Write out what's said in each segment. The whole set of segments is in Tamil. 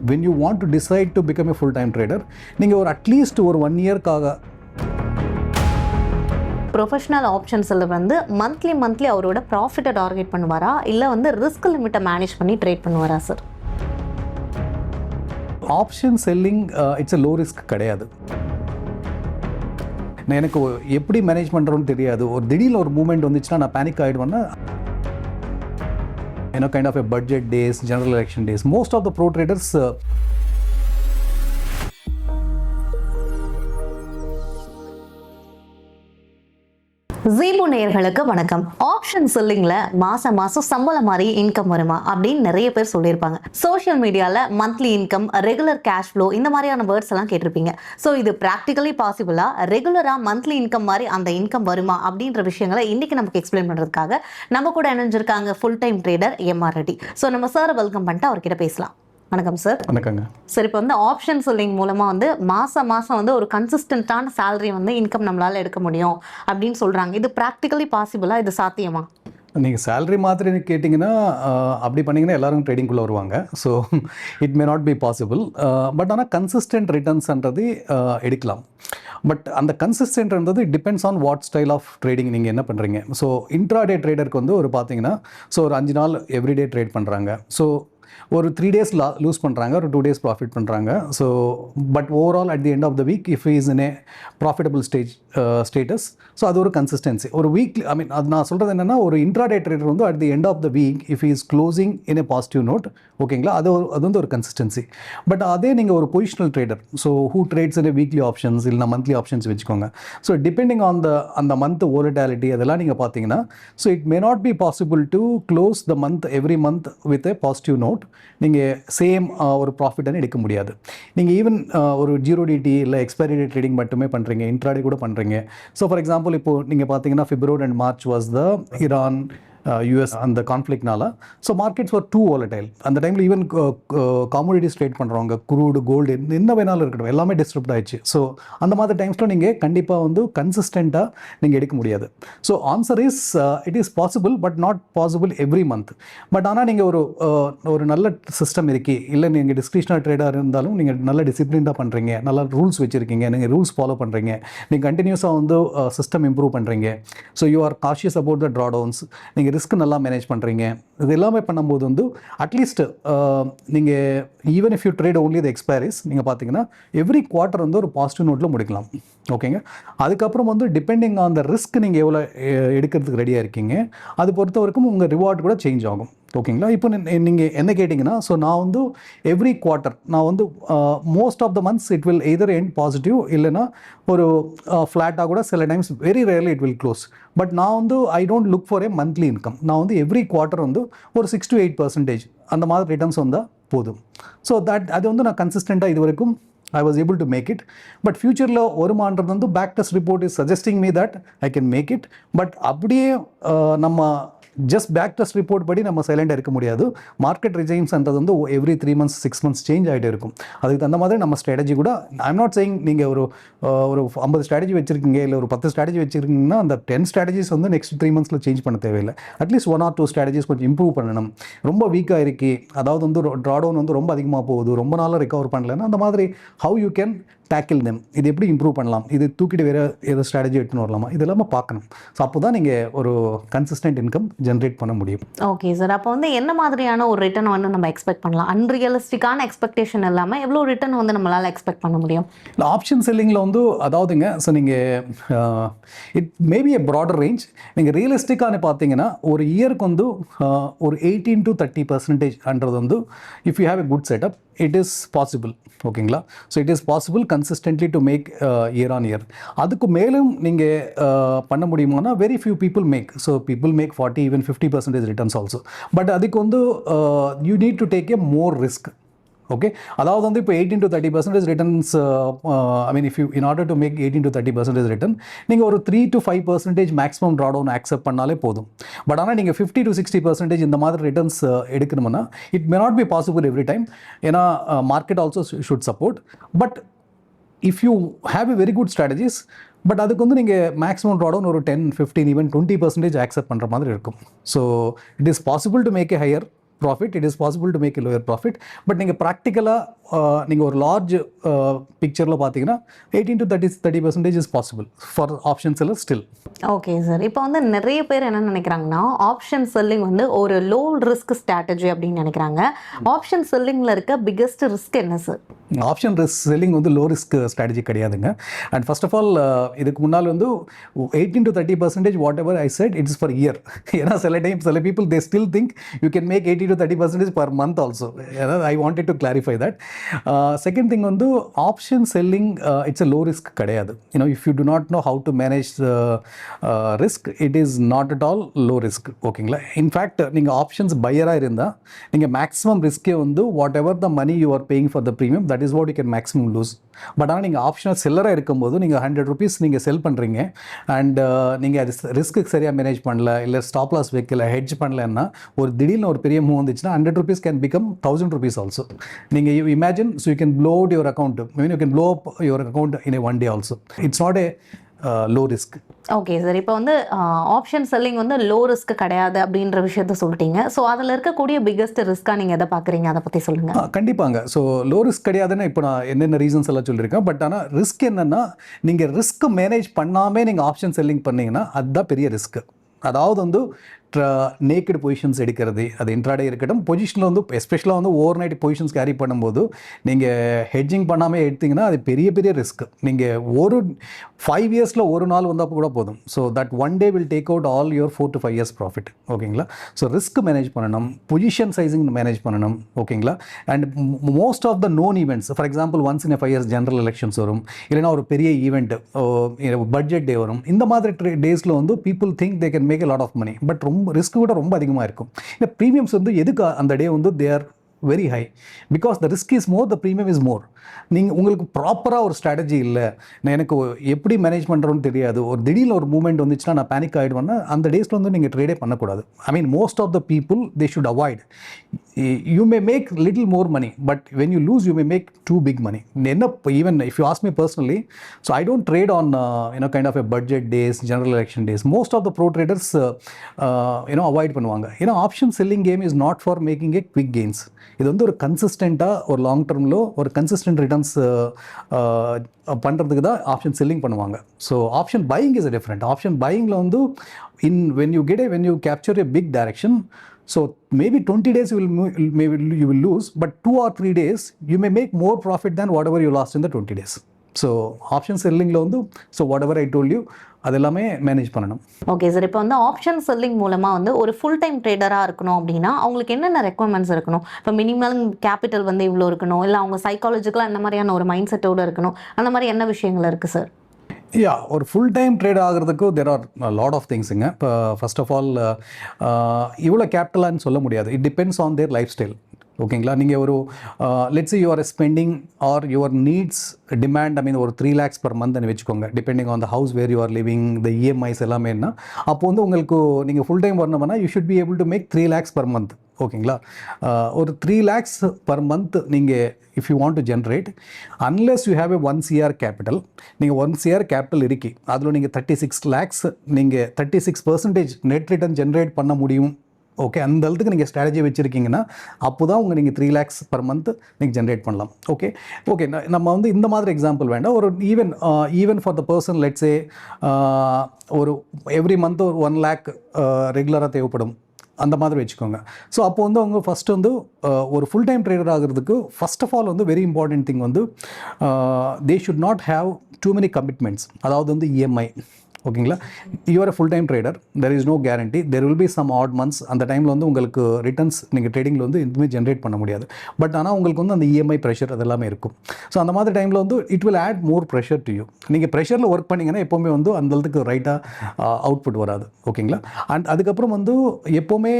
when you want to decide to become a full time trader, நீங்கள் ஒரு அட்லீஸ்ட் ஒரு 1 இயர்க்காக ப்ரொஃபஷனல் ஆப்ஷன்ஸில் வந்து மந்த்லி அவரோட ப்ராஃபிட்டை டார்கெட் பண்ணுவாரா இல்லை வந்து ரிஸ்க் லிமிட்டை மேனேஜ் பண்ணி ட்ரேட் பண்ணுவாரா sir? Option selling it's a low risk கிடையாது. நான் எனக்கு எப்படி மேனேஜ் பண்ணுறோன்னு தெரியாது. ஒரு திடீர்னு ஒரு மூமெண்ட் வந்துச்சுன்னா நான் panic ஆகிடுவேன்னா, kind of a budget days, general election days, most of the pro traders Zebu நேயர்களுக்கு வணக்கம். ஆப்ஷன் செல்லிங்ல மாசம் சம்பளம் மாதிரி இன்கம் வருமா அப்படின்னு நிறைய பேர் சொல்லியிருப்பாங்க. சோஷியல் மீடியால monthly income, regular cash flow இந்த மாதிரியான வேர்ட்ஸ் எல்லாம் கேட்டிருப்பீங்க. ஸோ இது ப்ராக்டிகலி பாசிபிளா, ரெகுலரா மந்த்லி இன்கம் மாதிரி அந்த இன்கம் வருமா அப்படின்ற விஷயங்களை இன்னைக்கு நமக்கு எக்ஸ்பிளைன் பண்றதுக்காக நம்ம கூட இணைஞ்சிருக்காங்க full time trader MR. Reddy. So நம்ம சார் வெல்கம் பண்ணிட்டு அவர்கிட்ட பேசலாம். வணக்கம் சார். வணக்கங்க சார். இப்போ வந்து ஆப்ஷன் செல்லிங் மூலமாக வந்து மாதம் வந்து ஒரு கன்சிஸ்டன்டான சேலரி வந்து இன்கம் நம்மளால் எடுக்க முடியும் அப்படின்னு சொல்கிறாங்க. இது ப்ராக்டிகலி பாசிபிளா? இது சாத்தியமா? நீங்கள் சேலரி மாதிரி கேட்டிங்கன்னா அப்படி பண்ணிங்கன்னா எல்லோரும் ட்ரேடிங்குள்ளே வருவாங்க. So it may not be possible. But ஆனால் கன்சிஸ்டன்ட் ரிட்டர்ன்ஸ்ன்றது எடுக்கலாம். பட் அந்த கன்சிஸ்டன்ட்ன்றது depends on what style of trading நீங்கள் என்ன பண்ணுறீங்க. ஸோ இன்ட்ராடே ட்ரேடருக்கு வந்து ஒரு பார்த்தீங்கன்னா ஒரு 5 நாள் எவ்ரிடே ட்ரேட் பண்ணுறாங்க. ஸோ ஒரு 3 days லூஸ் பண்ணுறாங்க, ஒரு 2 days ப்ராஃபிட் பண்ணுறாங்க. So but overall at the end of the week if is in a profitable status, so அது ஒரு கன்சிஸ்டன்சி. ஒரு வீக்லி அது நான் சொல்கிறது என்னென்னா, ஒரு இன்ட்ராடே ட்ரேடர் வந்து at the end of the week if is closing in a positive note, ஓகேங்களா, அது வந்து ஒரு கன்சிஸ்டன்சி. பட் அதே நீங்கள் ஒரு positional trader, so who trades in a weekly options இல்லைனா மந்த்லி ஆப்ஷன்ஸ் வச்சுக்கோங்க. ஸோ டிபெண்டிங் ஆன் அந்த மந்த் வோலட்டாலிட்டி அதெல்லாம் நீங்கள் பார்த்தீங்கன்னா, so it may not be possible to close the month every month with a positive note. நீங்கள் சேம் ஒரு ப்ராஃபிட்னு எடுக்க முடியாது. நீங்கள் ஈவன் ஒரு ஜீரோடிடி இல்லை எக்ஸ்பைரி டேட் ட்ரேடிங் மட்டுமே பண்ணுறீங்க, இன்ட்ராடே கூட பண்ணுறீங்க. ஸோ ஃபார் எக்ஸாம்பிள் இப்போது நீங்கள் பார்த்தீங்கன்னா February and March was the Iran US அந்த கான்ஃப்ளிக்னால so markets far too volatile. அந்த டைமில் ஈவன் காமோடிட்டிஸ் ட்ரேட் பண்ணுறவங்க, குரூடு, கோல்டு என்ன வேணாலும் இருக்கட்டும், எல்லாமே டிஸ்டர்ப்ட் ஆயிடுச்சு. ஸோ அந்த மாதிரி டைம்ஸில் நீங்கள் கண்டிப்பாக வந்து கன்சிஸ்டண்ட்டாக நீங்கள் எடுக்க முடியாது. So answer is it is possible but not possible every month. But ஆனால் நீங்கள் ஒரு நல்ல சிஸ்டம் இருக்கி, இல்லை நீங்கள் டிஸ்கிரிப்ஷனல் ட்ரேடாக இருந்தாலும் நீங்கள் நல்ல டிசிப்ளின்டாக பண்ணுறீங்க, நல்ல ரூல்ஸ் வச்சுருக்கீங்க, நீங்கள் ரூல்ஸ் ஃபாலோ பண்ணுறீங்க, நீங்கள் கண்டினியூஸாக வந்து சிஸ்டம் இம்ப்ரூவ் பண்ணுறீங்க. So you are cautious about the drawdowns, நீங்கள் ரிஸ்க் நல்லா மேனேஜ் பண்ணுறீங்க. இது எல்லாமே பண்ணும்போது வந்து அட்லீஸ்ட் நீங்கள் even if you trade only the expiries நீங்கள் பார்த்தீங்கன்னா எவ்ரி குவார்ட்டர் வந்து ஒரு பாசிட்டிவ் நோட்டில் முடிக்கலாம், ஓகேங்க. அதுக்கப்புறம் வந்து டிபெண்டிங் ஆன் த ரிஸ்க் நீங்கள் எவ்வளோ எடுக்கிறதுக்கு ரெடியாக இருக்கீங்க, அது பொறுத்த வரைக்கும் உங்கள் ரிவார்டு கூட சேஞ்ச் ஆகும், ஓகேங்களா. இப்போ நீங்கள் என்ன கேட்டிங்கன்னா, ஸோ நான் வந்து எவ்ரி குவார்ட்டர் நான் வந்து most of the months it will either end positive, இல்லைனா ஒரு ஃப்ளாட்டாக கூட சில times very rarely it will close. But நான் வந்து I don't look for a monthly income. நான் வந்து எவ்ரி குவார்ட்டர் வந்து ஒரு 6 to 8% அந்த மாதிரி ரிட்டர்ன்ஸ் வந்தால் போதும். ஸோ அது வந்து நான் கன்சிஸ்டண்ட்டாக இது வரைக்கும் I was able to make it. But future-ல வருமானது வந்து back test report is suggesting me that I can make it. But அப்படியே நம்ம ஜஸ்ட் பேக் டெஸ்ட் ரிப்போர்ட் படி நம்ம சைலண்டாக இருக்க முடியாது. மார்க்கெட் ரிஜைம்ஸ்ன்றது வந்து எவ்ரி 3 months 6 months சேஞ்ச் ஆகிட்டே இருக்கும். அதுக்கு தகுந்த மாதிரி நம்ம ஸ்ட்ராட்டஜி கூட, ஐ எம் நாட் சேயிங் நீங்கள் ஒரு 50 ஸ்ட்ராட்டஜி வச்சுருக்கீங்க இல்லை ஒரு 10 ஸ்ட்ராட்டஜி வச்சுருக்கீங்கன்னா அந்த 10 ஸ்ட்ராட்டஜிஸ் வந்து நெக்ஸ்ட் 3 monthsல சேஞ்ச் பண்ண தேவையில்லை. அட்லீஸ்ட் 1 or 2 ஸ்ட்ராட்டஜிஸ் கொஞ்சம் இம்ப்ரூவ் பண்ணணும். ரொம்ப வீக்காக இருக்கு, அதாவது வந்து ட்ராடவுன் வந்து ரொம்ப அதிகமாக போகுது, ரொம்ப நாளாக ரெக்கவர் பண்ணலைன்னா அந்த மாதிரி how you can tackle them, இது எப்படி இம்ப்ரூவ் பண்ணலாம், இது தூக்கிட்டு வேறு ஏதோ ஸ்ட்ராட்டஜி எடுத்துன்னு வரலாமா, இது எல்லாமே பார்க்கணும். ஸோ அப்போ தான் நீங்கள் ஒரு கன்சிஸ்டன்ட் இன்கம் ஜென்ரேட் பண்ண முடியும். Okay sir. அப்போ வந்து என்ன மாதிரியான ஒரு ரிட்டர்ன் வந்து நம்ம எக்ஸ்பெக்ட் பண்ணலாம்? அன்ரியலிஸ்டிக்கான எக்ஸ்பெக்டேஷன் இல்லாமல் எவ்வளோ ரிட்டர்ன் வந்து நம்மளால் எக்ஸ்பெக்ட் பண்ண முடியும்? இல்லை ஆப்ஷன் செல்லிங்கில் வந்து அதாவதுங்க, ஸோ நீங்கள் it maybe a broader range. நீங்கள் ரியலிஸ்டிக்கானு பார்த்தீங்கன்னா ஒரு இயருக்கு வந்து ஒரு 18 to 30% வந்து if you have a good setup it is possible, ஓகேங்களா. So it is possible consistently to make year on year. அதுக்கு மேலும் நீங்கள் பண்ண முடியுமானா very few people make. So people make 40 even 50% returns also. But அதுக்கு வந்து you need to take a more risk, okay. அதாவது வந்து இப்போ 18 to 30% returns, I mean if you in order to make 18 to 30% return நீங்கள் ஒரு 3 to 5% மேக்ஸிமம் ட்ராடவுன் ஆக்செப்ட் பண்ணாலே போதும். பட் ஆனால் நீங்கள் 50 to 60% இந்த மாதிரி ரிட்டர்ன்ஸ் எடுக்கணும்னா it may not be possible every time. ஏன்னா market also should support. But if you have a very good strategies, but அதுக்கு வந்து நீங்கள் மேக்ஸிமம் ட்ராடவுன் ஒரு 10, 15, even 20% ஆக்செப்ட் பண்ணுற மாதிரி இருக்கும். So it is possible to make a higher profit, it is possible to make a lower profit. But நீங்கள் ப்ராக்டிக்கலாக நீங்கள் ஒரு லார்ஜ் பிக்சரில் பார்த்தீங்கன்னா 18 to 30% is possible for option seller still. Okay sir, இப்போ வந்து நிறைய பேர் என்ன நினைக்கிறாங்கன்னா ஆப்ஷன் செல்லிங் வந்து ஒரு லோ ரிஸ்க் ஸ்ட்ராட்டஜி அப்படின்னு நினைக்கிறாங்க. ஆப்ஷன் செல்லிங்கில் இருக்க பிக்கஸ்ட் ரிஸ்க் என்ன சார்? ஆப்ஷன் செல்லிங் வந்து லோ ரிஸ்க் ஸ்ட்ராட்டஜி கிடையாதுங்க. அண்ட் ஃபர்ஸ்ட் ஆஃப் ஆல் இதுக்கு முன்னால் வந்து 18 to 30% whatever I said it's for year. ஏன்னா சில people they still think you can make 80 to 30% per month also. I wanted to clarify that. Second thing வந்து option selling it's a low risk கிடையாது. If you do not know how to manage risk, it is not at all low risk. ஓகேங்களா? இன்ஃபேக்ட் நீங்கள் ஆப்ஷன்ஸ் பையராக இருந்தால் நீங்கள் மேக்ஸிமம் ரிஸ்க்கே வந்து whatever the money you are paying for the premium, that is what you can maximum lose. But ஆனால் நீங்கள் ஆப்ஷனல் செல்லராக இருக்கும்போது நீங்கள் 100 rupees நீங்கள் செல் பண்ணுறீங்க அண்ட் நீங்கள் அது ரிஸ்க்கு சரியாக மேனேஜ் பண்ணல, இல்லை ஸ்டாப் லாஸ் வைக்கல, ஹெட்ஜ் பண்ணலன்னா ஒரு திடீர்னு ஒரு பெரிய மூவ் வந்துச்சுன்னா 100 rupees can become 1000 rupees also. நீங்கள் you imagine, so you can blow out your account, you can blow up your account in a 1 day also. It's not a low risk. Okay sir, இப்போ வந்து ஆப்ஷன் செல்லிங் வந்து லோ ரிஸ்க் கிடையாது அப்படின்ற விஷயத்த சொல்லிட்டீங்க. ஸோ அதில் இருக்கக்கூடிய பிக்கஸ்ட் ரிஸ்க்காக நீங்கள் எதை பார்க்குறீங்க, அதை பற்றி சொல்லுங்கள். கண்டிப்பாங்க. ஸோ லோ ரிஸ்க் கிடையாதுன்னு இப்போ நான் என்னென்ன ரீசன்ஸ் எல்லாம் சொல்லியிருக்கேன். பட் ஆனால் ரிஸ்க் என்னென்னா, நீங்கள் ரிஸ்க் மேனேஜ் பண்ணாமல் நீங்கள் ஆப்ஷன் செல்லிங் பண்ணிங்கன்னா அதுதான் பெரிய ரிஸ்க்கு. அதாவது வந்து நேக்கட் பொசிஷன்ஸ் எடுக்கிறது, அது இன்ட்ராடே இருக்கட்டும், பொசிஷனில் வந்து எஸ்பெஷலாக வந்து ஓவர் நைட் பொசிஷன்ஸ் கேரி பண்ணும்போது நீங்கள் ஹெட்ஜிங் பண்ணாமல் எடுத்திங்கன்னா அது பெரிய பெரிய ரிஸ்க். நீங்கள் ஒரு 5 yearsல ஒரு நாள் வந்தால் கூட போதும். So that one day will take out all your 4 to 5 years profit. ஓகேங்களா? ஸோ ரிஸ்க் மேனேஜ் பண்ணணும், பொசிஷன் சைசிங் மேனேஜ் பண்ணணும். ஓகேங்களா? And most of the known events, for example once in 5 years general elections வரும், இல்லைனா ஒரு பெரிய ஈவெண்ட், பட்ஜெட் டே வரும். இந்த மாதிரி டேஸில் வந்து people think they can make a lot of money, but ரொம்ப ரிஸ்க் கூட ரொம்ப அதிகமாக இருக்கும். இந்த ப்ரீமியம்ஸ் வந்து எதுக்கு அந்த டே வந்து they are very high, because the risk is more, the premium is more. நீங்கள் உங்களுக்கு ப்ராப்பராக ஒரு ஸ்ட்ராட்டஜி இல்லை, நான் எனக்கு எப்படி மேனேஜ் பண்ணுறோன்னு தெரியாது, ஒரு திடீர்னு ஒரு மூவ்மெண்ட் வந்துச்சுன்னா நான் பேனிக் ஆகிடுவேன்னா அந்த டேஸில் வந்து நீங்கள் ட்ரேடே பண்ணக்கூடாது. I mean most of the people they should avoid. You may make little more money, but when you lose you may make too big money. என்ன even if you ask me personally, so I don't trade on kind of a budget days, general election days. Most of the pro traders avoid பண்ணுவாங்க. ஏன்னா option selling game is not for making a quick gains. இது வந்து ஒரு கன்சிஸ்டண்ட்டாக ஒரு லாங் டர்மில் ஒரு கன்சிஸ்டன்ட் ரிட்டர்ன்ஸ் பண்ணுறதுக்கு தான் ஆப்ஷன் செல்லிங் பண்ணுவாங்க. So option buying is different. Option பையிங்கில் வந்து when you capture a big direction, so maybe 20 days you will lose, but 2 or 3 days you may make more profit than whatever you lost in the 20 days. So option செல்லிங்கில் வந்து so whatever I told you அது எல்லாமே மேனேஜ் பண்ணணும். ஓகே சார், இப்போ வந்து ஆப்ஷன் செல்லிங் மூலமாக வந்து ஒரு ஃபுல் டைம் ட்ரேடராக இருக்கணும் அப்படின்னா அவங்களுக்கு என்னென்ன ரெக்குவயர்மெண்ட்ஸ் இருக்கணும்? இப்போ மினிமம் கேபிட்டல் வந்து இவ்வளோ இருக்கணும், இல்லை அவங்க சைக்காலஜிக்கலாக என்ன மாதிரியான ஒரு மைண்ட் செட்டோடு இருக்கணும், அந்த மாதிரி என்ன விஷயங்கள் இருக்குது சார்? ஒரு ஃபுல் டைம் ட்ரேட் ஆகிறதுக்கு தேர் ஆர் லாட் ஆஃப் திங்ஸுங்க. இப்போ ஃபர்ஸ்ட் ஆஃப் ஆல் இவ்வளோ கேபிட்டலான்னு சொல்ல முடியாது. It depends on their lifestyle. ஓகேங்களா? நீங்கள் ஒரு let's you are spending or your needs demand, I mean ஒரு 3 lakhs per month வச்சுக்கோங்க, depending on the house where you are living, the EMIs எல்லாமேனா, அப்போ வந்து உங்களுக்கு நீங்கள் ஃபுல் டைம் வரணும்னா you should be able to make 3 lakhs per month. ஓகேங்களா? ஒரு 3 lakhs per month நீங்கள் if you want to generate, unless you have A 1 crore capital, நீங்கள் 1 crore கேபிட்டல் இருக்கி அதில் நீங்கள் 36 lakhs நீங்கள் 36% நெட் ரிட்டர்ன் ஜென்ரேட் பண்ண முடியும். ஓகே, அந்த அளவுக்கு நீங்கள் ஸ்ட்ராட்டஜி வச்சுருக்கீங்கன்னா அப்போ தான் உங்கள் நீங்கள் 3 lakhs per month நீங்கள் ஜென்ரேட் பண்ணலாம். ஓகே, நம்ம வந்து இந்த மாதிரி எக்ஸாம்பிள் வேண்டாம். ஒரு even for the person let's say ஒரு எவ்ரி மந்த் ஒரு 1 lakh ரெகுலராக தேவைப்படும், அந்த மாதிரி வச்சுக்கோங்க. ஸோ அப்போ வந்து அவங்க ஃபஸ்ட்டு வந்து ஒரு ஃபுல் டைம் ட்ரேடர் ஆகிறதுக்கு ஃபர்ஸ்ட் ஆஃப் ஆல் வந்து வெரி இம்பார்ட்டன்ட் திங் வந்து they should not have too many commitments. அதாவது வந்து இஎம்ஐ. ஓகேங்களா? You're a full time trader, there is no guarantee, there will be some odd months. அந்த டைமில் வந்து உங்களுக்கு ரிட்டர்ன்ஸ் நீங்கள் ட்ரேடிங்கில் வந்து எதுவுமே ஜென்ரேட் பண்ண முடியாது. பட் ஆனால் உங்களுக்கு வந்து அந்த இஎம்ஐ ப்ரெஷர் அதெல்லாமே இருக்கும். ஸோ அந்த மாதிரி டைமில் வந்து it will add more pressure to you. நீங்கள் ப்ரெஷரில் ஒர்க் பண்ணிங்கன்னா எப்போவுமே வந்து அந்தளவுக்கு ரைட்டாக அவுட்புட் வராது. ஓகேங்களா? அண்ட் அதுக்கப்புறம் வந்து எப்போவுமே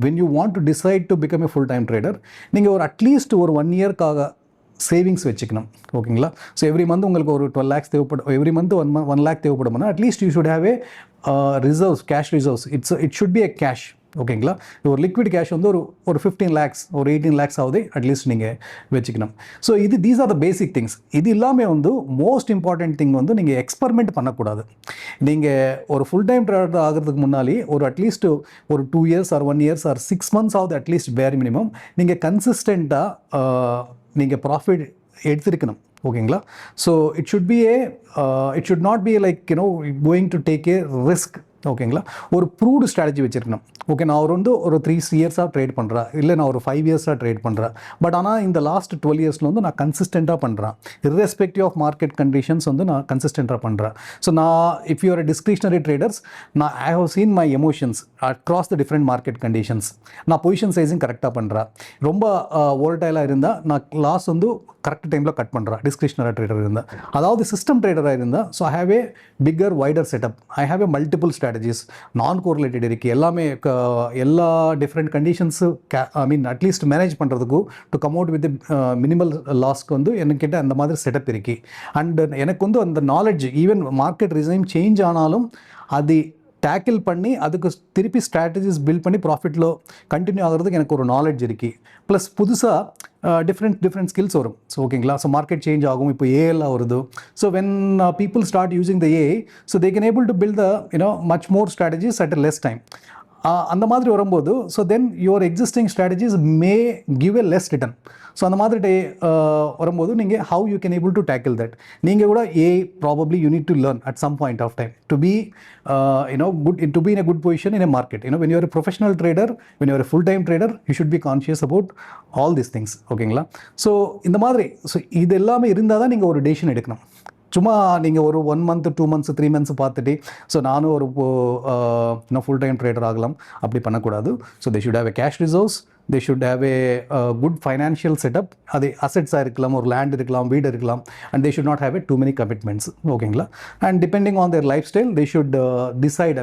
when you want to decide to become a full time trader, நீங்கள் ஒரு அட்லீஸ்ட் ஒரு 1 yearக்காக சேவிங்ஸ் வச்சுக்கணும். ஓகேங்களா? ஸோ எவ்ரி மந்த் உங்களுக்கு ஒரு 12 lakhs தேவைப்படும், எவ்ரி மந்த் 1 lakh தேவைப்படும்னா at least you should have a reserves, cash reserves. It should be a cash. ஓகேங்களா. ஒரு லிக்விட் கேஷ் வந்து ஒரு 15 lakhs ஒரு 18 lakhs ஆகுது அட்லீஸ்ட் நீங்கள் வச்சுக்கணும். So these are the basic things. இது இல்லாமல் வந்து மோஸ்ட் இம்பார்ட்டன்ட் திங் வந்து நீங்கள் எக்ஸ்பெரிமெண்ட் பண்ணக்கூடாது. நீங்கள் ஒரு ஃபுல் டைம் ட்ரேடர் ஆகிறதுக்கு முன்னாடி ஒரு அட்லீஸ்ட் ஒரு 2 years or 1 year or 6 months ஆகுது அட்லீஸ்ட் வேர் மினிமம் நீங்கள் கன்சிஸ்டண்ட்டாக நீங்கள் ப்ராஃபிட் எடுத்திருக்கணும். ஓகேங்களா. So it should not be like going to take a risk. ஓகேங்களா. ஒரு ப்ரூவ்டு ஸ்ட்ராட்டஜி வச்சுருக்கணும். ஓகே, நான் ஒரு 3 yearsஆக ட்ரேட் பண்ணுறேன், இல்லை நான் ஒரு 5 yearsஆக ட்ரேட் பண்ணுறேன். பட் ஆனால் இந்த லாஸ்ட் 12 yearsல வந்து நான் கன்சிஸ்டண்ட்டாக பண்ணுறேன். இர்ரெஸ்பெக்டிவ் ஆஃப் மார்க்கெட் கண்டிஷன்ஸ் வந்து நான் கன்சிஸ்டண்ட்டாக பண்ணுறேன். So if you're discretionary traders, I have seen my emotions across the different market conditions. நான் பொசிஷன் சைஸிங் கரெக்டாக பண்ணுறேன். ரொம்ப வோல்டைலாக இருந்தால் நான் லாஸ் வந்து கரெக்ட் டைமில் கட் பண்ணுறேன். டிஸ்கிரிஷனரி ட்ரேடர் இருந்தால், அதாவது சிஸ்டம் ட்ரேடராக இருந்தால், so I have a bigger wider setup. I have a multiple strategies, non correlated இருக்குது. எல்லாமே எல்லா டிஃப்ரெண்ட் கண்டிஷன்ஸு அட்லீஸ்ட் மேனேஜ் பண்ணுறதுக்கு to come out with minimal லாஸ்க்கு வந்து என்கிட்ட அந்த மாதிரி செட்டப் இருக்குது. அண்ட் எனக்கு வந்து அந்த நாலேஜ், ஈவன் மார்க்கெட் ரிசைம் சேஞ்ச் ஆனாலும் அது டேக்கிள் பண்ணி அதுக்கு திருப்பி ஸ்ட்ராட்டஜிஸ் பில்ட் பண்ணி ப்ராஃபிட்டில் கண்டினியூ ஆகிறதுக்கு எனக்கு ஒரு நாலேஜ் இருக்குது. ப்ளஸ் புதுசாக டிஃப்ரெண்ட் ஸ்கில்ஸ் வரும். ஸோ ஓகேங்களா. ஸோ மார்க்கெட் சேஞ்ச் ஆகும், இப்போ ஏஎல்லாம் வருது. So when people start using the AI, so they can able to build the much more strategies at less time. அந்த மாதிரி வரும்போது, so then your existing strategies may give a less return. So அந்த மாதிரி வரும்போது நீங்கள் how you can able to tackle that. நீங்கள் கூட probably you need to learn at some point of time to be good, to be in a good position in a market. When you are a professional trader, when you are a full-time trader, you should be conscious about all these things. ஓகேங்களா. ஸோ இந்த மாதிரி இது எல்லாமே இருந்தால் தான் நீங்கள் ஒரு டெசிஷன் எடுக்கணும். சும்மா நீங்கள் ஒரு 1 month 2 months 3 months பார்த்துட்டு ஸோ நானும் ஒரு ஃபுல் டைம் ட்ரேடர் ஆகலாம் அப்படி பண்ணக்கூடாது. So they should have a cash reserves, they should have a good financial setup. அது அசெட்ஸாக இருக்கலாம், ஒரு லேண்ட் இருக்கலாம், வீடு இருக்கலாம். And they should not have too many commitments. ஓகேங்களா. And depending on their lifestyle, they should decide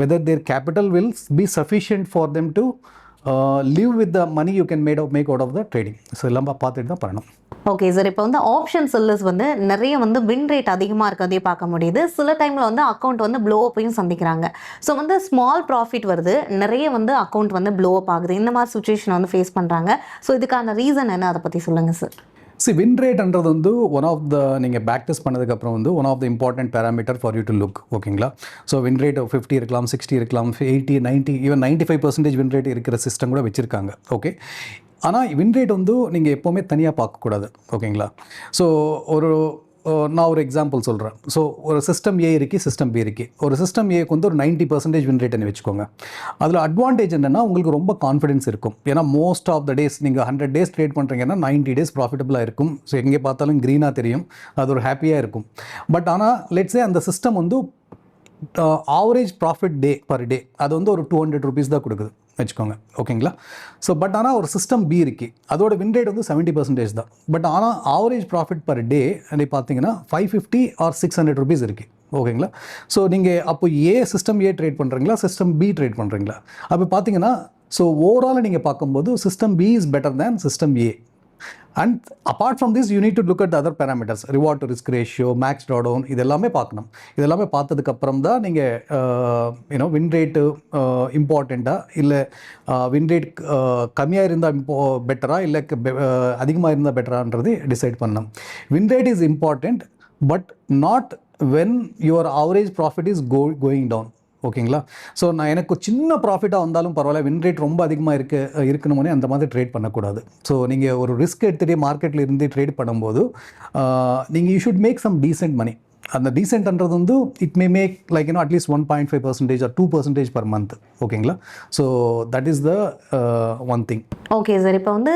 whether their capital will be sufficient for them to live with the money you can make out of the trading. So எல்லாம் பார்த்துட்டு தான் பண்ணணும். ஓகே சார், இப்போ வந்து ஆப்ஷன் செல்லர்ஸ் வந்து நிறைய வந்து வின் ரேட் அதிகமாக இருக்கிறதே பார்க்க முடியுது. சில டைமில் வந்து அக்கௌண்ட் வந்து ப்ளோ அப்பையும் சந்திக்கிறாங்க. ஸோ வந்து ஸ்மால் ப்ராஃபிட் வருது, நிறைய வந்து அக்கௌண்ட் வந்து ப்ளோ அப் ஆகுது. இந்த மாதிரி சுச்சுவேஷன் வந்து ஃபேஸ் பண்ணுறாங்க. ஸோ இதுக்கான ரீசன் என்ன, அதை பற்றி சொல்லுங்கள் சார். வின் ரேட்ன்றது வந்து ஒன் ஆஃப் த நீங்கள் பேக் டெஸ்ட் பண்ணதுக்கப்புறம் வந்து one of the important parameter for you to look. ஓகேங்களா. ஸோ வின் ரேட் 50 இருக்கலாம், 60 இருக்கலாம், 80, 90, ஈவன் 95% வின் ரேட் இருக்கிற சிஸ்டம் கூட வச்சுருக்காங்க. ஓகே. ஆனால் வின் ரேட் வந்து நீங்கள் எப்போவுமே தனியாக பார்க்கக்கூடாது. ஓகேங்களா. ஸோ நான் ஒரு எக்ஸாம்பிள் சொல்கிறேன். ஸோ ஒரு சிஸ்டம் ஏ இருக்குது, சிஸ்டம் பி இருக்குது. ஒரு சிஸ்டம் ஏக்கு வந்து ஒரு 90% வின் ரேட்னு வச்சுக்கோங்க. அதில் அட்வான்டேஜ் என்னென்னா உங்களுக்கு ரொம்ப கான்ஃபிடன்ஸ் இருக்கும். ஏன்னா மோஸ்ட் ஆஃப் த டேஸ் நீங்கள் 100 days ட்ரேட் பண்ணுறீங்கன்னா 90 days ப்ராஃபிட்டபுளாக இருக்கும். ஸோ எங்கே பார்த்தாலும் க்ரீனாக தெரியும், அது ஒரு ஹாப்பியாக இருக்கும். பட் ஆனால் லெட்ஸே அந்த சிஸ்டம் வந்து ஆவரேஜ் ப்ராஃபிட் பர் டே அது வந்து ஒரு 200 rupees தான் கொடுக்குது வச்சுக்கோங்க. ஓகேங்களா. ஸோ பட் ஆனால் ஒரு சிஸ்டம் பி இருக்குது, அதோட வின் ரேட் வந்து 70% தான். பட் ஆனால் ஆவரேஜ் ப்ராஃபிட் பர் டே பார்த்தீங்கன்னா 550 or 600 rupees இருக்குது. ஓகேங்களா. ஸோ நீங்கள் அப்போ சிஸ்டம் ஏ ட்ரேட் பண்ணுறீங்களா, சிஸ்டம் பி ட்ரேட் பண்ணுறீங்களா, அப்போ பார்த்தீங்கன்னா ஸோ ஓவரால் நீங்கள் பார்க்கும்போது system B is better than system A. And apart from this, you need to look at the other parameters, reward to risk ratio, max drawdown. இதெல்லாமே பார்க்கணும். இதெல்லாமே பார்த்ததுக்கப்புறம் தான் நீங்கள் வின் ரேட்டு இம்பார்ட்டண்ட்டாக இல்லை வின் ரேட் கம்மியாக இருந்தால் பெட்டரா இல்லை அதிகமாக இருந்தால் பெட்டரான்றது டிசைட் பண்ணணும். Win rate is important, but not when your average profit is going down. ஓகேங்களா. ஸோ எனக்கு சின்ன ப்ராஃபிட்டாக வந்தாலும் பரவாயில்ல, வின் ரேட் ரொம்ப அதிகமாக இருக்கணுமோனே அந்த மாதிரி ட்ரேட் பண்ணக்கூடாது. ஸோ நீங்கள் ஒரு ரிஸ்க் எடுத்துகிட்டே மார்க்கெட்டில் இருந்து ட்ரேட் பண்ணும்போது நீங்கள் you should make some decent money. அந்த டீசென்ட்ன்றது வந்து it may make like at least 1.5% or 2% per month. ஓகேங்களா. So that is the one thing. Okay sir, இப்போ வந்து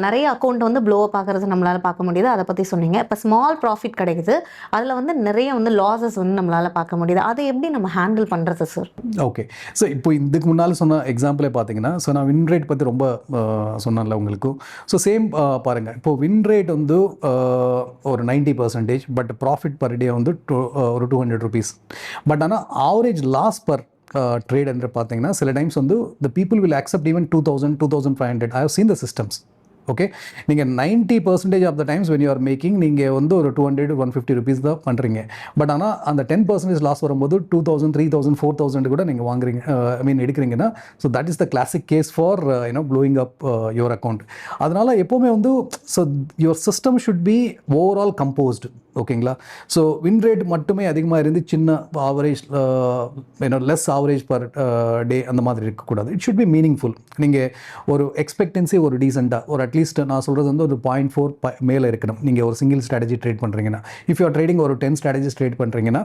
நிறைய அக்கௌண்ட் வந்து ப்ளோ அப் ஆகிறது நம்மளால் பார்க்க முடியுது, அதை பற்றி சொன்னீங்க. இப்போ ஸ்மால் ப்ராஃபிட் கிடைக்குது, அதில் வந்து நிறைய வந்து லாஸஸ் வந்து நம்மளால் பார்க்க முடியுது. அதை எப்படி நம்ம ஹேண்டில் பண்ணுறது சார்? ஓகே. ஸோ இப்போ இதுக்கு முன்னால் சொன்ன எக்ஸாம்பிளே பார்த்தீங்கன்னா, ஸோ நான் வின் ரேட் பற்றி ரொம்ப சொன்னேன்ல உங்களுக்கு. ஸோ சேம் பாருங்கள், இப்போது வின் ரேட் வந்து ஒரு 90%, பட் ப்ராஃபிட் பர் டே வந்து ஒரு 200 rupees. பட் ஆனால் ஆவரேஜ் லாஸ் பர் ட்ரேட் என்று பார்த்தீங்கன்னா சில டைம்ஸ் வந்து the people will accept even 2000, 2500. I have seen the systems. Okay, நீங்கள் 90% of the times when you are making நீங்கள் வந்து ஒரு 200-150 ருபீஸ் தான் பண்ணுறீங்க. பட் ஆனால் அந்த 10% லாஸ் வரும்போது 2000, 3000, 4000 கூட நீங்கள் வாங்குறீங்க, ஐ மீன் எடுக்கிறீங்கன்னா, so that is the classic case for blowing up your account. அதனால் எப்போவுமே வந்து so your system should be overall composed. ஓகேங்களா? ஸோ வின் ரேட் மட்டுமே அதிகமாக இருந்து சின்ன average less average per day அந்த மாதிரி இருக்கக்கூடாது. It should be meaningful. நீங்கள் ஒரு எக்ஸ்பெக்டன்சி ஒரு டீசெண்டாக ஒரு அட்லீஸ்ட் நான் சொல்கிறது வந்து ஒரு 0.4 மேலே இருக்கணும். நீங்கள் ஒரு சிங்கிள் ஸ்ட்ராட்டஜி ட்ரேட் பண்ணுறீங்கன்னா, இஃப் யூ ஆர் ட்ரேடிங் ஒரு 10 ஸ்ட்ராட்டஜிஸ் ட்ரேட் பண்ணுறீங்கன்னா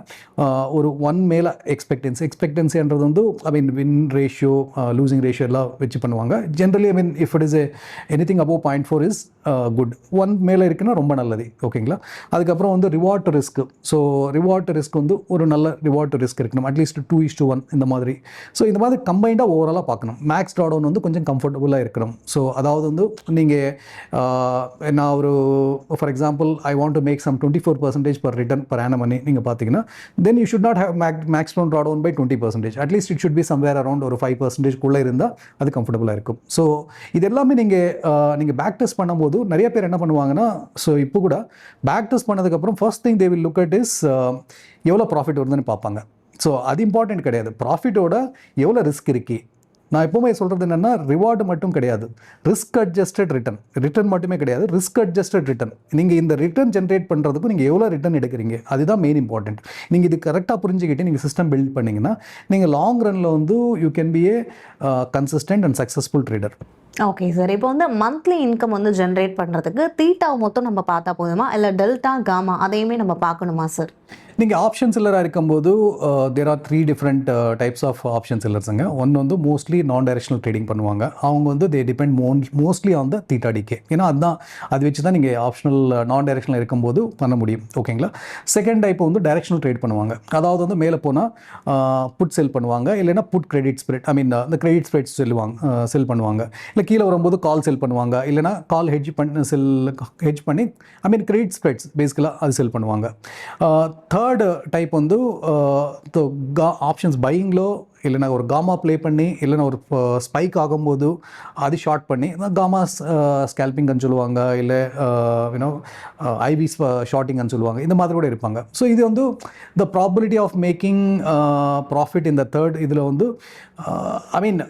ஒரு 1 மேலே எக்ஸ்பெக்டன்சின்றது வந்து I mean win ratio losing ratio எல்லாம் வச்சு பண்ணுவாங்க. Generally I mean if it is anything above 0.4 is good. 1 மேலே இருக்குன்னா ரொம்ப நல்லது. ஓகேங்களா? அதுக்கப்புறம் வந்து reward risk. So reward risk வந்து ஒரு நல்ல ரிவார்ட் ரிஸ்க் இருக்கணும், அட்லீஸ்ட் 2:1 இந்த மாதிரி. ஸோ இந்த மாதிரி கம்பைண்டாக ஓவராலாக பார்க்கணும். மேக்ஸ் ட்ராடவுன் வந்து கொஞ்சம் கம்ஃபர்டபுளாக இருக்கணும். ஸோ அதாவது வந்து நீங்கள் நான் ஒரு for example I want to make some 24% per return per annum பண்ணி நீங்கள் பார்த்தீங்கன்னா, then you should not have maximum drawdown by 20%. At least it should be somewhere around ஒரு 5% இருந்தால் அது கம்ஃபர்டபுளாக இருக்கும். ஸோ இது எல்லாமே நீங்கள் பேக் டெஸ்ட் பண்ணும்போது நிறைய பேர் என்ன பண்ணுவாங்கன்னா, ஸோ இப்போ கூட பேக் டெஸ்ட் பண்ணதுக்கப்புறம் first thing they will look at is எவ்வளோ ப்ராஃபிட் வருதுன்னு பார்ப்பாங்க. ஸோ அது இம்பார்ட்டன்ட் கிடையாது, ப்ராஃபிட்டோட எவ்வளோ ரிஸ்க் இருக்கு. நான் எப்போவுமே சொல்கிறது என்னென்னா, ரிவார்டு மட்டும் கிடையாது, ரிஸ்க் அட்ஜஸ்டட் ரிட்டர்ன் மட்டுமே கிடையாது, ரிஸ்க் அட்ஜஸ்டட் ரிட்டர்ன். நீங்கள் இந்த ரிட்டர்ன் ஜென்ரேட் பண்ணுறதுக்கு நீங்கள் எவ்வளோ ரிட்டர்ன் எடுக்கிறீங்க அதுதான் மெயின் இம்பார்ட்டன்ட். நீங்கள் இது கரெக்டாக புரிஞ்சுக்கிட்டு நீங்கள் சிஸ்டம் பில்ட் பண்ணிங்கன்னா, நீங்கள் லாங் ரனில் வந்து you can B A consistent and successful trader. Okay sir, இப்போ வந்து மந்த்லி இன்கம் வந்து ஜென்ரேட் பண்ணுறதுக்கு தீட்டாவை மொத்தம் நம்ம பார்த்தா போதுமா, இல்லை டெல்டா காமா அதையுமே நம்ம பார்க்கணுமா சார்? நீங்கள் ஆப்ஷன் செல்லராக இருக்கும்போது there are 3 different types of option செல்லர்ஸுங்க. ஒன்று வந்து மோஸ்ட்லி நான் டைரக்ஷனல் ட்ரேடிங் பண்ணுவாங்க. அவங்க வந்து they depend mostly on the theta decay. ஏன்னா அதுதான் அது வச்சு தான் நீங்கள் ஆப்ஷனல் நான் டைரக்ஷனல் இருக்கும்போது பண்ண முடியும். ஓகேங்களா? செகண்ட் டைப் வந்து டைரக்ஷனல் ட்ரேட் பண்ணுவாங்க. அதாவது வந்து மேலே போனால் புட் செல் பண்ணுவாங்க, இல்லைன்னா புட் கிரெடிட் ஸ்ப்ரெட், ஐ மீன் இந்த கிரெடிட் ஸ்ப்ரெட்ஸ் செல் பண்ணுவாங்க. இல்லை கீழே வரும்போது கால் செல் பண்ணுவாங்க, இல்லைனா கால் ஹெட்ஜ் பண்ணி ஐ மீன் கிரெடிட் ஸ்ப்ரெட்ஸ் பேசிக்கலாக அது செல் பண்ணுவாங்க. தேர்டு டைப் வந்து ஆப்ஷன்ஸ் பையிங்கிலோ இல்லைனா ஒரு காமா ப்ளே பண்ணி, இல்லைனா ஒரு ஸ்பைக் ஆகும்போது அது ஷார்ட் பண்ணி காமா ஸ்கேல்பிங்னு சொல்லுவாங்க, இல்லை ஐவி ஷார்ட்டிங்னு சொல்லுவாங்க. இந்த மாதிரி கூட இருப்பாங்க. ஸோ இது வந்து the probability of making profit இந்த தேர்ட் இதில் வந்து I mean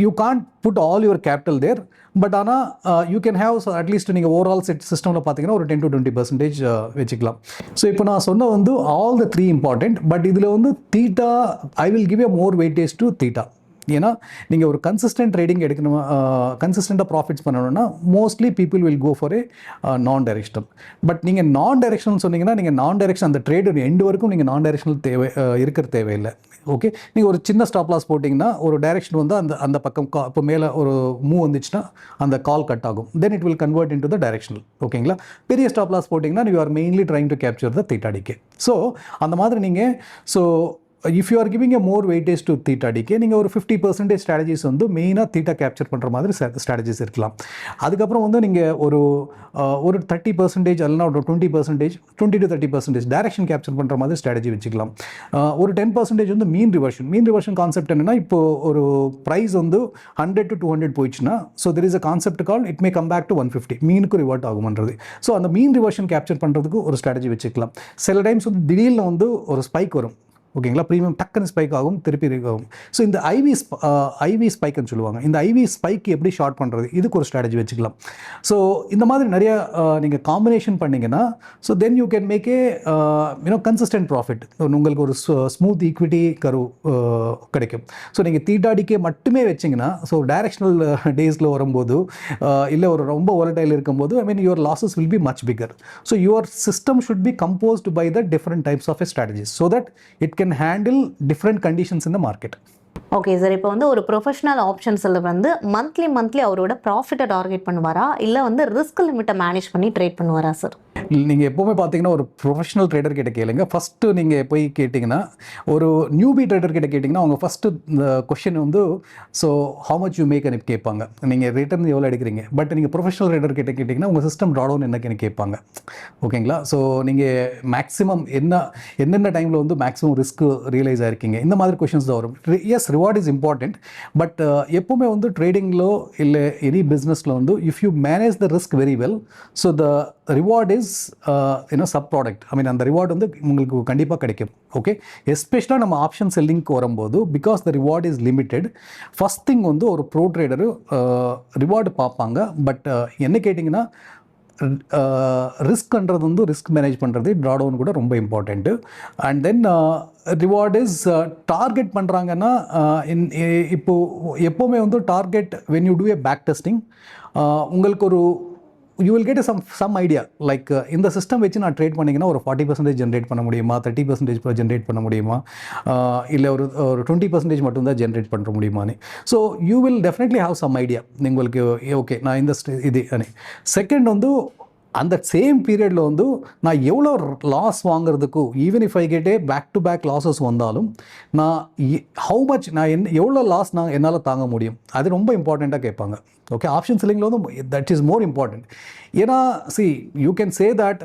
you can't put all your capital there. But ஆனால் யூ கேன் ஹேவ் அட்லீஸ்ட் நீங்கள் ஓவரால் சிஸ்டமில் பார்த்தீங்கன்னா ஒரு 10-20% வச்சுக்கலாம். ஸோ இப்போ நான் சொன்ன வந்து ஆல் த 3 இம்பார்ட்டன்ட். பட் இதில் வந்து theta I will give a more weightage to theta. ஏன்னா நீங்கள் ஒரு கன்சிஸ்டன்ட் ட்ரேடிங் எடுக்கணும், கன்சிஸ்டண்ட்டாக ப்ராஃபிட்ஸ் பண்ணணும்னா mostly people will go for a non directional. But நீங்கள் நான் டைரெக்ஷனல் சொன்னீங்கன்னா, நீங்கள் நான் டைரெக்ஷன் அந்த ட்ரேடு எண்டு வரைக்கும் நீங்கள் நான் டைரெக்ஷனல் இருக்கிற தேவையில்லை. ஓகே, நீங்கள் ஒரு சின்ன ஸ்டாப் லாஸ் போட்டிங்கன்னா ஒரு டைரெக்ஷன் வந்து அந்த பக்கம் இப்போ மேலே ஒரு மூவ் வந்துச்சுன்னா அந்த கால் கட் ஆகும். Then it will convert into the directional. ஓகேங்களா? பெரிய ஸ்டாப் லாஸ் போட்டிங்கன்னா you are mainly trying to capture the theta decay. So அந்த மாதிரி நீங்கள் if you are giving a more weightage to theta decay, நீங்கள் ஒரு 50% ஸ்ட்ராட்டஜிஸ் வந்து மெயினாக தீட்டா கேப்சர் பண்ணுற மாதிரி ஸ்ட்ராட்டஜிஸ் இருக்கலாம். அதுக்கப்புறம் வந்து நீங்கள் ஒரு 30% இல்லைனா ஒரு 20%, 20-30% டைரக்ஷன் கேப்சர் பண்ணுற மாதிரி ஸ்ட்ராட்டஜி வச்சுக்கலாம். ஒரு 10% வந்து மீன் ரிவர்ஷன் கான்செப்ட் என்னென்னா, இப்போ ஒரு ப்ரைஸ் வந்து 100 to 200 போயிடுச்சுன்னா, so there is a concept call it may come back to 150, மீனுக்கு ரிவர்ட் ஆகும்ன்றது. ஸோ அந்த மீன் ரிவர்ஷன் கேப்சர் பண்ணுறதுக்கு ஒரு ஸ்ட்ராட்டஜி வச்சுக்கலாம். சில டைம்ஸ் வந்து திடீர்னு வந்து ஒரு ஸ்பைக் வரும். ஓகேங்களா? ப்ரீமியம் டக்குன்னு ஸ்பைக் ஆகும், திருப்பி ஆகும். ஸோ இந்த ஐவி ஸ்பைக்குன்னு சொல்லுவாங்க. இந்த ஐவி ஸ்பைக் எப்படி ஷார்ட் பண்ணுறது, இதுக்கு ஒரு ஸ்ட்ராட்டஜி வச்சுக்கலாம். ஸோ இந்த மாதிரி நிறைய நீங்கள் காம்பினேஷன் பண்ணிங்கன்னா, so then you can make a consistent profit. உங்களுக்கு ஒரு ஸ்மூத் ஈக்விட்டி கர்வ் கிடைக்கும். ஸோ நீங்கள் தீட்டா டிகே மட்டுமே வச்சிங்கன்னா, ஸோ டைரக்ஷனல் டேஸில் வரும்போது இல்லை ஒரு ரொம்ப volatile இருக்கும்போது I mean your losses will be much bigger. So your system should be composed by the different types of strategies so that it can handle different conditions in the market. Okay sir, இப்போ வந்து ஒரு ப்ரொஃபஷனல் ஆப்ஷன்ஸில் வந்து மந்த்லி அவரோட ப்ராஃபிட்டை டார்கெட் பண்ணுவாரா, இல்லை வந்து ரிஸ்க் லிமிட்டை மேனேஜ் பண்ணி ட்ரேட் பண்ணுவாரா சார்? நீங்கள் எப்போவுமே பார்த்தீங்கன்னா ஒரு ப்ரொஃபஷனல் ட்ரேடர் கிட்ட கேளுங்க. ஃபஸ்ட்டு நீங்கள் போய் கேட்டிங்கன்னா, ஒரு நியூபி ட்ரேடர் கிட்ட கேட்டிங்கன்னா அவங்க ஃபஸ்ட்டு இந்த கொஷின் வந்து ஸோ ஹவு மச் யூ மேக்னு கேட்பாங்க. நீங்கள் ரிட்டர்ன் எவ்வளோ எடுக்கிறீங்க. பட் நீங்கள் ப்ரொஃபஷனல் ட்ரேடர் கிட்ட கேட்டிங்கன்னா உங்கள் சிஸ்டம் ட்ராடவுன் என்னன்னு கேட்பாங்க. ஓகேங்களா? ஸோ நீங்கள் மேக்ஸிமம் என்னென்ன டைமில் வந்து மேக்ஸிமம் ரிஸ்க் ரியலைஸ் ஆகிருக்கீங்க, இந்த மாதிரி கொஷின்ஸ் தான் வரும். Yes, reward is important. But எப்போவுமே வந்து ட்ரேடிங்கிலோ இல்லை எனி பிஸ்னஸில் வந்து if you manage the risk very well, so the reward is sub product. I mean அந்த ரிவார்டு வந்து உங்களுக்கு கண்டிப்பாக கிடைக்கும். ஓகே, எஸ்பெஷலாக நம்ம ஆப்ஷன் செல்லிங்க்கு வரும்போது because the reward is limited, first thing வந்து ஒரு ப்ரோ ட்ரேடரு ரிவார்டு பார்ப்பாங்க. பட் என்ன கேட்டிங்கன்னா ரிஸ்க்ன்றது வந்து ரிஸ்க் மேனேஜ் பண்ணுறது ட்ராடவுன் கூட ரொம்ப important. And then reward is target பண்ணுறாங்கன்னா இப்போது எப்போவுமே வந்து target when you do a back testing உங்களுக்கு ஒரு you will get some idea like இந்த சிஸ்டம் வச்சு நான் ட்ரேட் பண்ணிங்கன்னா ஒரு 40% ஜென்ரேட் பண்ண முடியுமா, 30% ஜென்ரேட் பண்ண முடியுமா, இல்லை ஒரு 20% மட்டும்தான் ஜென்ரேட் பண்ண முடியுமான்னு. So you will definitely have some idea உங்களுக்கு. ஓகே, நான் இந்த இது செகண்ட் வந்து அந்த சேம் பீரியடில் வந்து நான் எவ்வளோ லாஸ் வாங்குறதுக்கு even if I get a back to back losses வந்தாலும் நான் ஹவு மச் நான் எவ்வளோ லாஸ் நான் என்னால் தாங்க முடியும், அது ரொம்ப இம்பார்ட்டண்ட்டாக கேட்பாங்க. ஓகே, ஆப்ஷன் செல்லிங்கில் வந்து தட் இஸ் மோர் இம்பார்ட்டண்ட். ஏன்னா C you can say that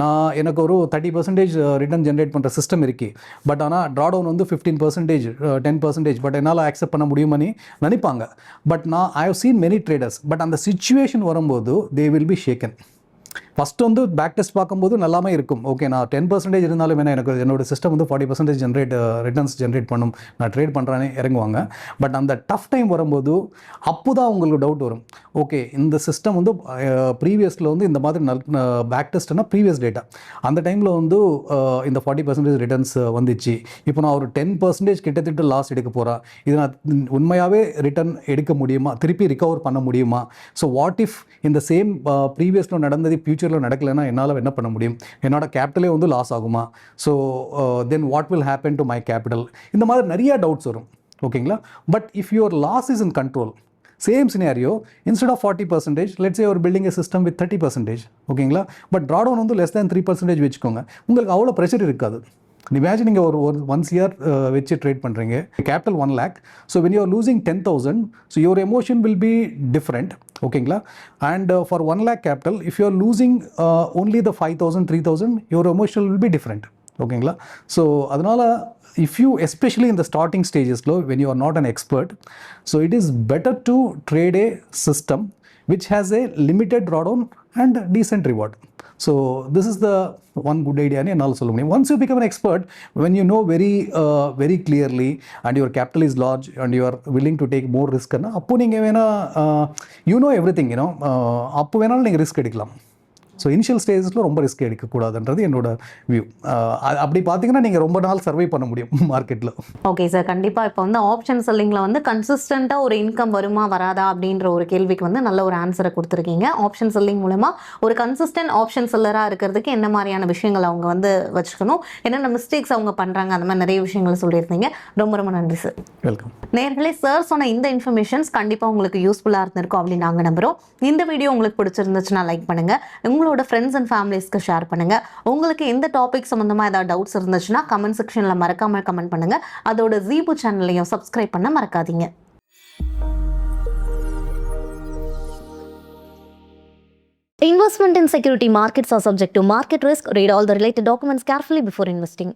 நான் எனக்கு ஒரு 30% ரிட்டர்ன் ஜென்ரேட் பண்ணுற சிஸ்டம் இருக்கு, பட் ஆனால் ட்ராடவுன் வந்து 15%, 10%, பட் என்னால் அக்செப்ட் பண்ண முடியுமான்னு நினைப்பாங்க. பட் நான் I have seen many traders, but அந்த சிச்சுவேஷன் வரும்போது they will be shaken. First வந்து பேக் டெஸ்ட் பார்க்கும்போது நல்லாமே இருக்கும். ஓகே, நான் 10% இருந்தாலும் வேணா எனக்கு என்னோடய சிஸ்டம் வந்து 40% ரிட்டர்ன்ஸ் ஜென்ரேட் பண்ணும், நான் ட்ரேட் பண்ணுறானே இறங்குவாங்க. பட் அந்த டஃப் டைம் வரும்போது அப்போ தான் உங்களுக்கு டவுட் வரும். ஓகே, இந்த சிஸ்டம் வந்து ப்ரீவியஸில் வந்து இந்த மாதிரி பேக் டெஸ்ட்னா ப்ரீவியஸ் டேட்டா அந்த டைமில் வந்து இந்த 40% ரிட்டர்ன்ஸ் வந்துச்சு, இப்போ நான் ஒரு 10% கிட்டத்தட்ட லாஸ் எடுக்க போகிறேன், இது நான் உண்மையாகவே ரிட்டர்ன் எடுக்க முடியுமா, திருப்பி ரிகவர் பண்ண முடியுமா, ஸோ வாட் இஃப் இந்த சேம் ப்ரீவியஸில் நடந்தது ஃபியூச்சரில் நடக்கலைன்னா என்னால் என்ன பண்ண முடியும், என்னோட கேபிட்டலே வந்து லாஸ் ஆகுமா, so then what will happen to my capital, இந்த மாதிரி நிறைய டவுட்ஸ் வரும். ஓகேங்களா, but if your loss is in control, same scenario instead of 40%, let's say ஒரு பில்டிங் ஏ சிஸ்டம் வித் 30%, ஓகேங்களா, பட் ட்ராடவுன் வந்து லெஸ் தேன் 3% வச்சுக்கோங்க, உங்களுக்கு அவ்வளோ ப்ரெஷர் இருக்காது. இமேஜின் நீங்கள் ஒரு 1 year வச்சு ட்ரேட் பண்ணுறீங்க, capital 1 lakh, so when you are losing 10,000, so your emotion will be different. ஓகேங்களா, and for 1 lakh capital if you are losing only the 5,000, 3,000, your emotion will be different. ஓகேங்களா, ஸோ அதனால் if you especially in the starting stages when you are not an expert, so it is better to trade a system which has a limited drawdown and decent reward. So this is the one good idea and also once you become an expert, when you know very clearly and your capital is large and you are willing to take more risk na appo neenga vena you know everything, you know, appo venal neenga risk edikalam. So initial ஸ்டேஜஸில் ரொம்ப ரிஸ்க் எடுக்கக்கூடாதுன்றது என்னோட வியூ. அப்படி பார்த்தீங்கன்னா நீங்கள் ரொம்ப நாள் சர்வை பண்ண முடியும் மார்க்கெட்டில். ஓகே சார், கண்டிப்பாக இப்போ வந்து ஆப்ஷன் செல்லிங்கில் வந்து கன்சிஸ்டண்ட்டாக ஒரு இன்கம் வருமா வராதா அப்படின்ற ஒரு கேள்விக்கு வந்து நல்ல ஒரு ஆன்சரை கொடுத்துருக்கீங்க. ஆப்ஷன் செல்லிங் மூலமா ஒரு கன்சிஸ்டன்ட் ஆப்ஷன் செல்லராக இருக்கிறதுக்கு என்ன மாதிரியான விஷயங்கள் அவங்க வந்து வச்சுக்கணும், என்னென்ன மிஸ்டேக்ஸ் அவங்க பண்ணுறாங்க, அந்த மாதிரி நிறைய விஷயங்கள் சொல்லியிருந்தீங்க. ரொம்ப ரொம்ப நன்றி சார். வெல்கம். நேர்களே, சார் சொன்ன இந்த இன்ஃபர்மேஷன்ஸ் கண்டிப்பாக உங்களுக்கு யூஸ்ஃபுல்லாக இருந்திருக்கும் அப்படின்னு நாங்கள் நம்புகிறோம். இந்த வீடியோ உங்களுக்கு பிடிச்சிருந்துச்சுன்னா லைக் பண்ணுங்கள், உங்களோட ஃப்ரெண்ட்ஸ் அண்ட் ஃபேமிலிஸ்க்கு ஷேர் பண்ணுங்க. உங்களுக்கு எந்த டாபிக் சம்பந்தமா ஏதாவது டவுட்ஸ் இருந்துச்சுன்னா கமெண்ட் செக்ஷன்ல மறக்காம கமெண்ட் பண்ணுங்க. அதோட Zebu சேனலையும் சப்ஸ்கிரைப் பண்ண மறக்காதீங்க. Investment in security markets are subject to market risk. Read all the related documents carefully before investing.